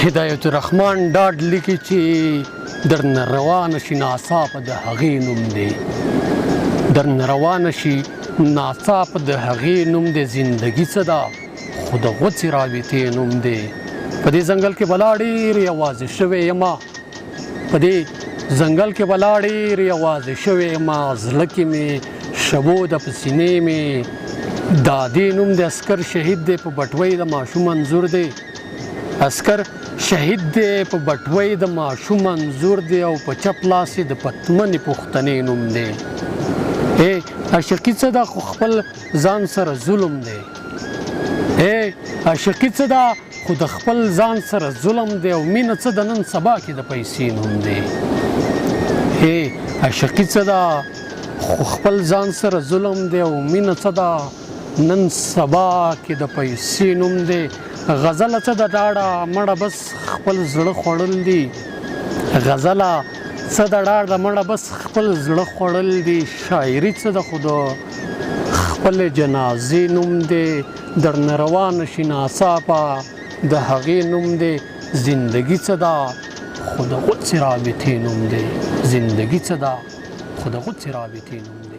هدایت الرحمن ډاډ لیکي چې درنه روانه شي ناڅاپه د هغې نوم دی. درنه روانه شي ناڅاپه د هغې نوم دی. زندګي څه ده خو د غوڅې رابطې نوم دی. په دې ځنګل کې بلا ډېر یوازې شوی یمه، په دې ځنګل کې بلا ډېر یوازې شوی یمه، زړه کې مې شبو ده په سینې مې دا دې نوم دی. عسکر شهید دی په بټوۍ د ماشوم انځور دی. عسکر شهید دی په بټوۍ د ماشوم انځور دی، او په چپ لاس یې د پتمنې پښتنې نوم دی. عاشقي څه ده خو خپل ځان سره ظلم دی. عاشقي څه ده خو د خپل ځان سره ظلم دی، او مینه څه ده نن سبا کې د پیسې نوم دی. عاشقي څه ده خو خپل ځان سره ظلم دی، او مینه څه ده نن سبا کې د پیسې نوم دی. غزله څه ده ډاډه مړه بس خپل زړه خوړل دي. غزله څه ده ډاډه مړه بس خپل زړه خوړل دي. شاعري څه ده خو د خپل جنازې نوم دی. درنه روانه شي ناڅاپه د هغې نوم دی. زندګي څه ده خو د غوڅې رابطې نوم دی. زندګي څه ده خو د غوڅې رابطې نوم دی.